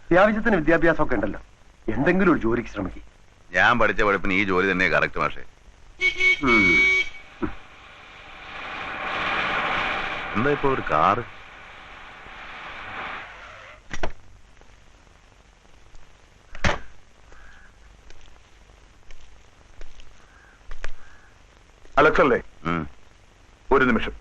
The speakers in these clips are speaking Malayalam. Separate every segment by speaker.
Speaker 1: അത്യാവശ്യത്തിന് വിദ്യാഭ്യാസമൊക്കെ ഉണ്ടല്ലോ, എന്തെങ്കിലും ഒരു ജോലിക്ക് ശ്രമിക്കും.
Speaker 2: ഞാൻ പഠിച്ച പഠിപ്പിന് ഈ ജോലി തന്നെ കറക്റ്റ് മാഷേ. എന്താ ഇപ്പൊ ഒരു കാറ്?
Speaker 3: അലക്സ് അല്ലേ? ഒരു നിമിഷം.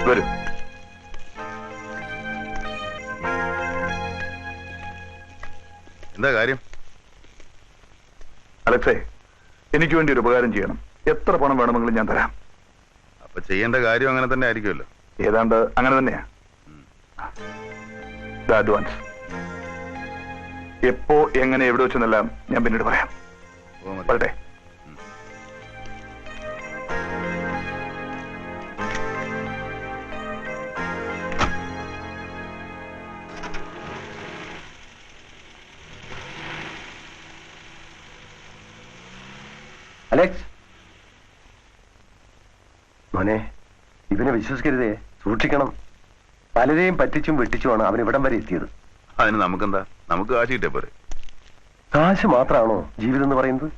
Speaker 3: വരൂ.
Speaker 2: എന്താ കാര്യം?
Speaker 3: അലക്സേ, എനിക്ക് വേണ്ടി ഒരു ഉപകാരം ചെയ്യണം. എത്ര പണം വേണമെങ്കിലും ഞാൻ തരാം.
Speaker 2: അപ്പൊ ചെയ്യേണ്ട കാര്യം അങ്ങനെ തന്നെ ആയിരിക്കുമല്ലോ.
Speaker 3: ഏതാണ്ട് അങ്ങനെ തന്നെയാ. അഡ്വാൻസ് എപ്പോ എങ്ങനെ എവിടെ വെച്ചെന്നെല്ലാം ഞാൻ പിന്നീട് പറയാം. വരട്ടെ.
Speaker 1: അലക്സ് മോനെ, ഇവനെ വിശ്വസിക്കരുതേ, സൂക്ഷിക്കണം. പലരെയും പറ്റിച്ചും വെട്ടിച്ചുമാണ് അവൻ ഇവിടം വരെ എത്തിയത്.
Speaker 2: അതിന് നമുക്കെന്താ? നമുക്ക് കാശ് കിട്ടിയ പോരെ.
Speaker 1: കാശ് മാത്രമാണോ ജീവിതം എന്ന് പറയുന്നത്?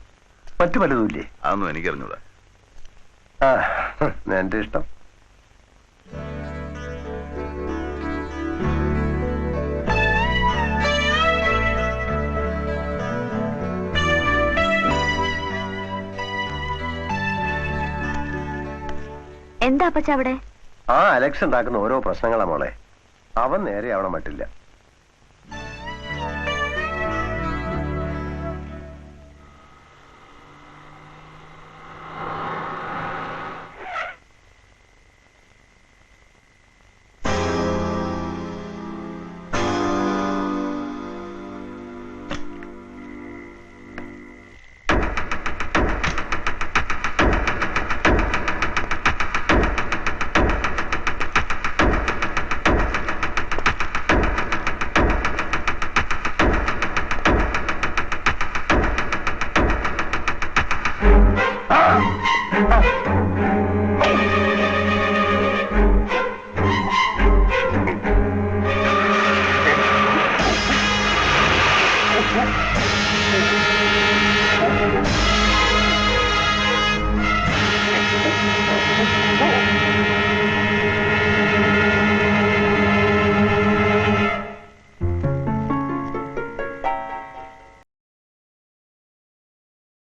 Speaker 1: മറ്റു പലതുമില്ലേ?
Speaker 2: അതൊന്നും എനിക്കറിഞ്ഞൂടാ.
Speaker 1: എന്റെ ഇഷ്ടം.
Speaker 4: എന്താ അപ്പച്ച അവിടെ?
Speaker 1: അലക്സ് ഉണ്ടാക്കുന്ന ഓരോ പ്രശ്നങ്ങളാ മോളെ. അവൻ നേരെ ആവണ മട്ടില്ല.